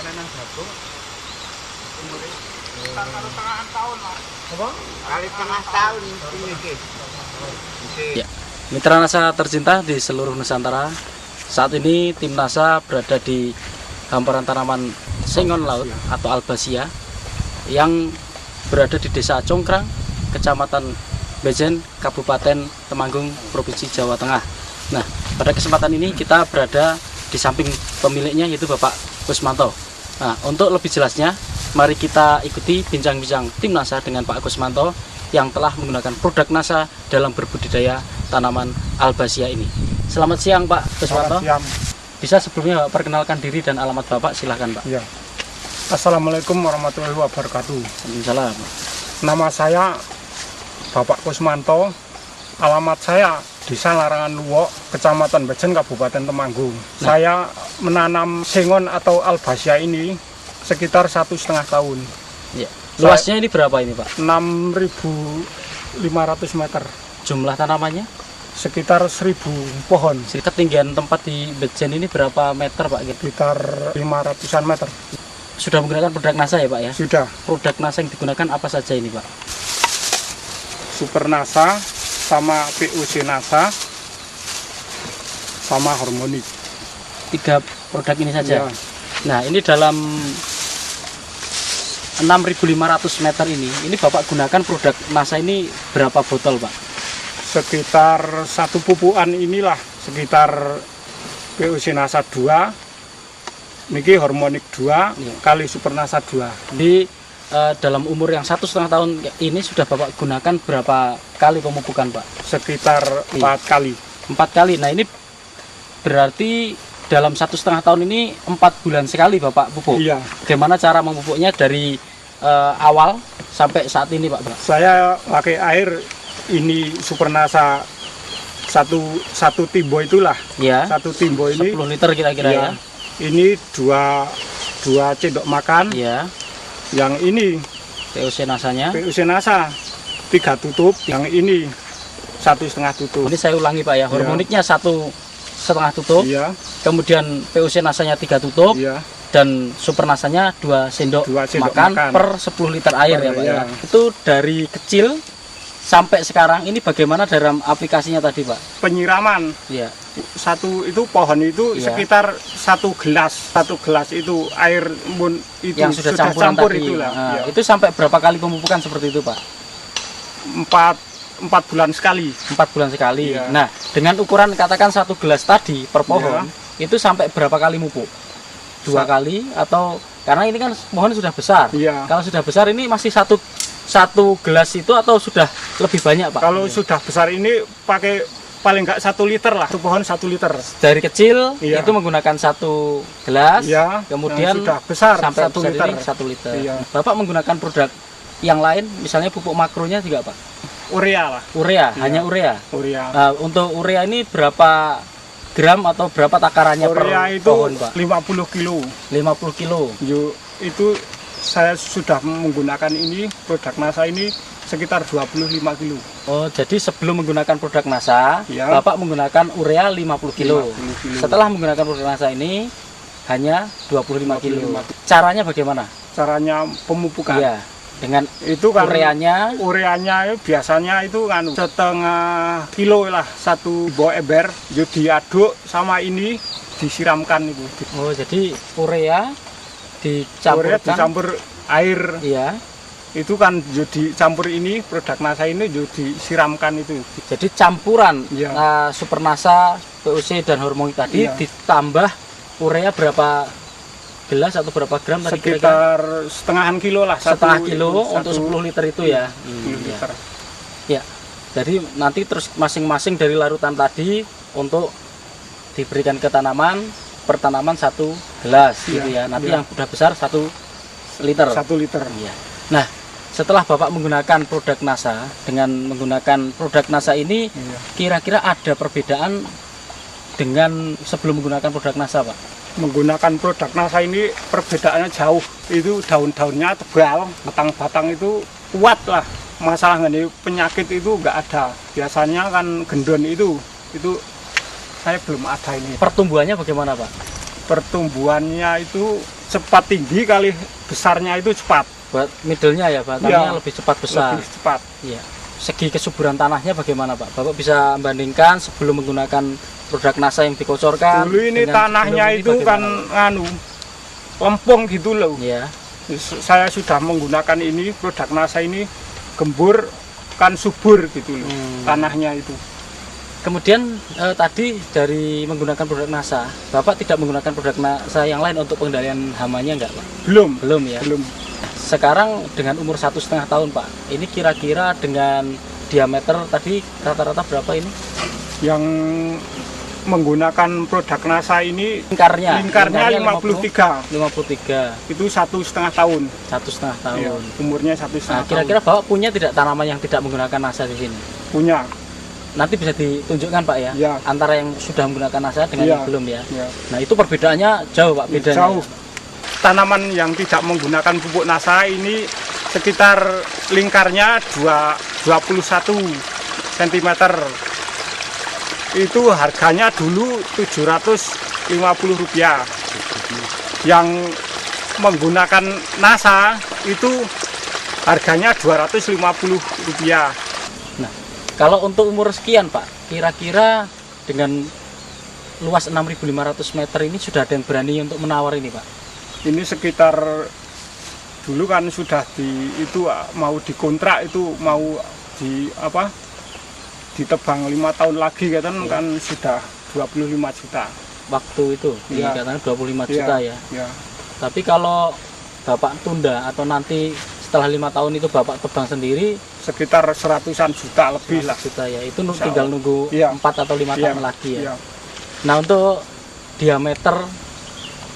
panen nang Jago. Umure setengah tahun, Mas. Apa? Kali setengah tahun iki. Ya, mitra NASA tercinta di seluruh Nusantara, saat ini tim NASA berada di hamparan tanaman sengon laut atau albasia yang berada di Desa Congkrang, Kecamatan Bejen, Kabupaten Temanggung, Provinsi Jawa Tengah. Nah, pada kesempatan ini kita berada di samping pemiliknya, yaitu Bapak Kusmanto. Nah, untuk lebih jelasnya, mari kita ikuti bincang-bincang tim NASA dengan Pak Kusmanto yang telah menggunakan produk NASA dalam berbudidaya tanaman albasia ini. Selamat siang Pak Kusmanto. Selamat siang. Bisa sebelumnya Bapak perkenalkan diri dan alamat Bapak, silahkan Pak. Ya. Assalamualaikum warahmatullahi wabarakatuh. Waalaikumsalam. Nama saya Bapak Kusmanto. Alamat saya Desa Larangan Luwok, Kecamatan Bejen, Kabupaten Temanggung. Saya menanam sengon atau albasia ini sekitar 1,5 tahun. Ya. Luasnya ini berapa ini Pak? 6.500 meter. Jumlah tanamannya? Sekitar 1.000 pohon. Ketinggian tempat di Bejen ini berapa meter Pak? Sekitar 500-an meter. Sudah menggunakan produk NASA ya Pak ya? Sudah. Produk NASA yang digunakan apa saja ini Pak? Super NASA, sama PUC NASA, sama Hormonik. 3 produk ini saja? Ya. Nah, ini dalam 6.500 meter ini Bapak gunakan produk NASA ini berapa botol Pak? Sekitar satu pupukan inilah sekitar PUC NASA 2, niki Hormonik 2, Ya. kali Super NASA 2. Di dalam umur yang 1,5 tahun ini sudah Bapak gunakan berapa kali pemupukan Pak? Sekitar 4 kali. 4 kali. Nah, ini berarti dalam 1,5 tahun ini 4 bulan sekali Bapak pupuk. Iya. Bagaimana cara memupuknya dari awal sampai saat ini Pak? Saya pakai air ini Super NASA satu timbo itulah. Ya. Satu timbo ini 10 liter kira-kira ya. Ini dua sendok makan. Ya. Yang ini PUC NASA-nya. PUC NASA 3 tutup, yang ini 1,5 tutup. Ini saya ulangi Pak ya. Hormoniknya 1,5 tutup. Iya. Kemudian PUC NASA-nya 3 tutup. Iya. Dan Super NASA-nya 2 sendok, makan per 10 liter air ya Pak ya. Itu dari kecil sampai sekarang ini bagaimana dalam aplikasinya tadi Pak? Penyiraman. Iya. Satu itu pohon itu Iya. sekitar 1 gelas itu air embun itu Yang sudah campur tadi. itulah. Nah, Iya. itu sampai berapa kali pemupukan seperti itu Pak? 4 bulan sekali. 4 bulan sekali. Iya. Nah, dengan ukuran katakan 1 gelas tadi per pohon, itu sampai berapa kali mupuk? 2 kali atau karena ini kan pohon sudah besar. Iya. Kalau sudah besar ini masih satu gelas itu atau sudah lebih banyak Pak? Kalau sudah besar ini pakai paling enggak 1 liter lah. Satu pohon 1 liter. Dari kecil Iya. itu menggunakan 1 gelas, Iya. kemudian Yang sudah besar sampai 1 besar liter. ini 1 liter. Iya. Bapak menggunakan produk yang lain, misalnya pupuk makronya juga Pak? Urea lah. Urea, Iya. hanya urea. Urea. Nah, untuk urea ini berapa gram atau berapa takarannya Urea per itu pohon Pak? 50 kilo. 50 kilo. Itu saya sudah menggunakan ini produk NASA ini sekitar 25 kilo. Oh, jadi sebelum menggunakan produk NASA, Iya. Bapak menggunakan urea 50 kilo. 50 kilo. Setelah menggunakan produk NASA ini hanya 25 kilo. 25. Caranya bagaimana? Caranya pemupukan. Iya, dengan Itu kan ureanya ureanya biasanya itu kan setengah kilo lah, 1 bawa ember, yo diaduk sama ini disiramkan itu. oh, jadi urea Urea dicampurkan. dicampur air. Iya. Itu kan yo dicampur ini produk NASA ini yo disiramkan itu. Jadi campuran Iya. Super NASA, PUC dan hormon tadi Iya. ditambah urea berapa gelas atau berapa gram tadi kira-kira? Sekitar setengahan kilo lah. Setengah satu- kilo itu, untuk 10 liter itu ya. 10 Iya. liter. Ya. Jadi nanti terus masing-masing dari larutan tadi untuk diberikan ke tanaman, per tanaman 1 gelas gitu ya. Nanti iya. yang udah besar 1 liter. 1 liter. Iya. Nah, setelah Bapak menggunakan produk NASA, dengan menggunakan produk NASA ini Iya. kira-kira ada perbedaan dengan sebelum menggunakan produk NASA Pak? Menggunakan produk NASA ini perbedaannya jauh. Itu daun-daunnya tebal, batang-batang itu kuat lah. Masalah ini penyakit itu nggak ada. Biasanya kan gendon itu saya belum ada ini. Pertumbuhannya bagaimana Pak? Pertumbuhannya itu cepat tinggi kali besarnya itu cepat. Buat middle-nya ya, batangnya Ya, lebih cepat besar. Lebih cepat. Iya. Segi kesuburan tanahnya bagaimana Pak? Bapak bisa membandingkan sebelum menggunakan produk NASA yang dikocorkan. Dulu ini dengan tanahnya sebelum ini itu kan bagaimana, lempung gitu loh. Iya. Saya sudah menggunakan ini produk NASA ini gembur kan subur gitu loh tanahnya itu. Kemudian tadi dari menggunakan produk NASA, Bapak tidak menggunakan produk NASA yang lain untuk pengendalian hamanya enggak Pak? Belum. Belum ya. Belum. Sekarang dengan umur 1,5 tahun Pak, ini kira-kira dengan diameter tadi rata-rata berapa ini? Yang menggunakan produk NASA ini Lingkarnya 53. 53. Itu 1,5 tahun. 1,5 tahun. Ya, umurnya Nah, 1,5 tahun. kira-kira Bapak punya tidak tanaman yang tidak menggunakan NASA di sini? Punya. Nanti bisa ditunjukkan Pak ya, Ya. antara yang sudah menggunakan NASA dengan Ya. yang belum ya. Ya. Nah itu perbedaannya jauh Pak, bedanya. Jauh. Tanaman yang tidak menggunakan pupuk NASA ini sekitar lingkarnya 21 cm. Itu harganya dulu Rp750. Yang menggunakan NASA itu harganya Rp250. Nah kalau untuk umur sekian Pak, kira-kira dengan luas 6.500 meter ini sudah ada yang berani untuk menawar ini Pak? Ini sekitar dulu kan sudah itu mau dikontrak, itu mau ditebang 5 tahun lagi kan sudah 25 juta. Waktu itu Ya. dikatakan 25 juta ya. Ya. Tapi kalau Bapak tunda atau nanti setelah 5 tahun itu Bapak tebang sendiri, Sekitar 100-an juta lebih lah. juta ya. Itu Insya tinggal Allah. nunggu Iya. 4 atau 5 Iya, tahun lagi ya. iya. Nah untuk diameter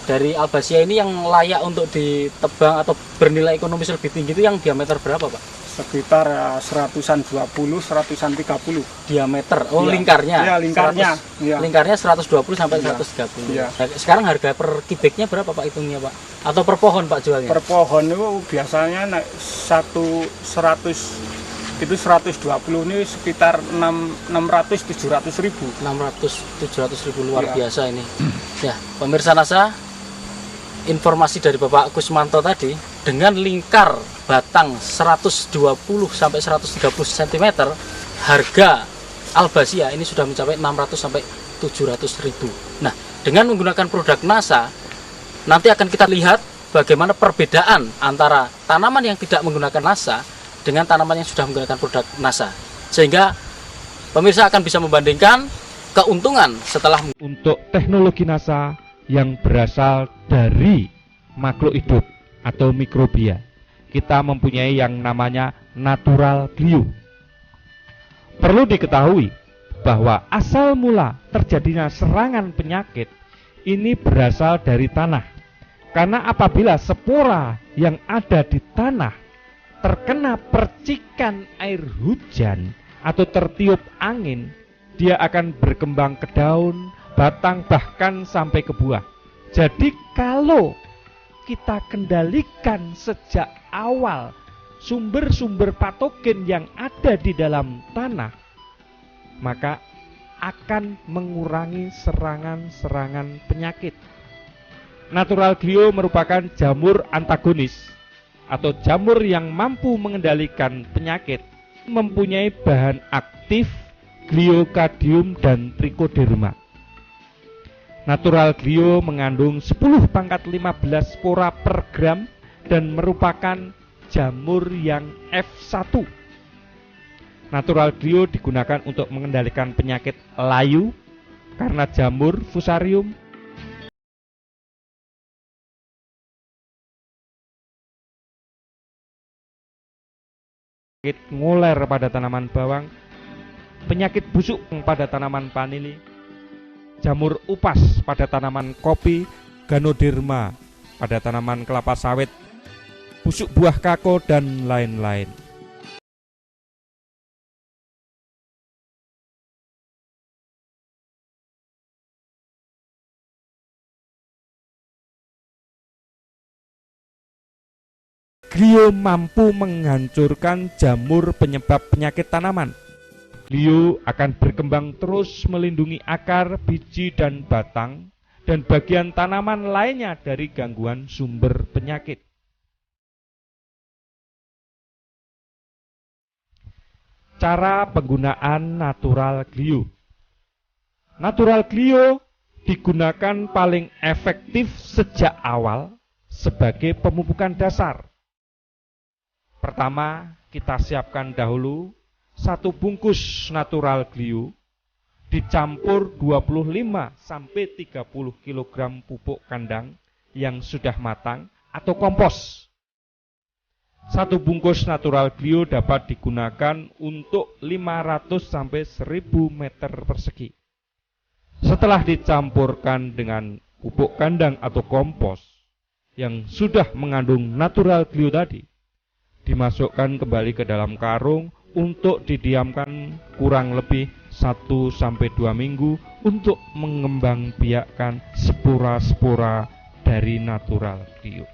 dari Albasia ini yang layak untuk ditebang atau bernilai ekonomis lebih tinggi itu yang diameter berapa Pak? Sekitar 120, 130. Diameter, oh Iya. lingkarnya? Iya, lingkarnya. 100, Iya. lingkarnya 120 sampai Iya. 130. Iya. Nah, sekarang harga per kubiknya berapa Pak hitungnya Pak? Atau per pohon Pak jualnya? Per pohon itu biasanya naik 120 ini sekitar 600-700 ribu. 600-700 ribu, luar Iya. biasa ini. Ya, pemirsa NASA, informasi dari Bapak Kusmanto tadi, dengan lingkar batang 120 sampai 130 cm, harga Albasia ini sudah mencapai 600 sampai 700 ribu. Nah, dengan menggunakan produk NASA, nanti akan kita lihat bagaimana perbedaan antara tanaman yang tidak menggunakan NASA dengan tanaman yang sudah menggunakan produk NASA. Sehingga pemirsa akan bisa membandingkan keuntungan setelah untuk teknologi NASA yang berasal dari makhluk hidup atau mikrobia. Kita mempunyai yang namanya natural glue. Perlu diketahui bahwa asal mula terjadinya serangan penyakit ini berasal dari tanah. Karena apabila spora yang ada di tanah terkena percikan air hujan atau tertiup angin, dia akan berkembang ke daun, batang, bahkan sampai ke buah. Jadi kalau kita kendalikan sejak awal sumber-sumber patogen yang ada di dalam tanah, maka akan mengurangi serangan-serangan penyakit. Natural glue merupakan jamur antagonis atau jamur yang mampu mengendalikan penyakit, mempunyai bahan aktif gliokadium dan trichoderma. Natural glue mengandung 10⁻15 spora per gram dan merupakan jamur yang F1. Natural glue digunakan untuk mengendalikan penyakit layu karena jamur fusarium, penyakit nguler pada tanaman bawang, penyakit busuk pada tanaman vanili, jamur upas pada tanaman kopi, ganoderma pada tanaman kelapa sawit, busuk buah kako, dan lain-lain. Glio mampu menghancurkan jamur penyebab penyakit tanaman. Glio akan berkembang terus melindungi akar, biji, dan batang dan bagian tanaman lainnya dari gangguan sumber penyakit. Cara penggunaan natural glue. Natural glue digunakan paling efektif sejak awal sebagai pemupukan dasar. Pertama, kita siapkan dahulu 1 bungkus natural glue dicampur 25-30 kg pupuk kandang yang sudah matang atau kompos. 1 bungkus natural glue dapat digunakan untuk 500-1000 meter persegi. Setelah dicampurkan dengan pupuk kandang atau kompos yang sudah mengandung natural glue tadi, dimasukkan kembali ke dalam karung untuk didiamkan kurang lebih 1-2 minggu untuk mengembangbiakkan spora-spora dari natural glue.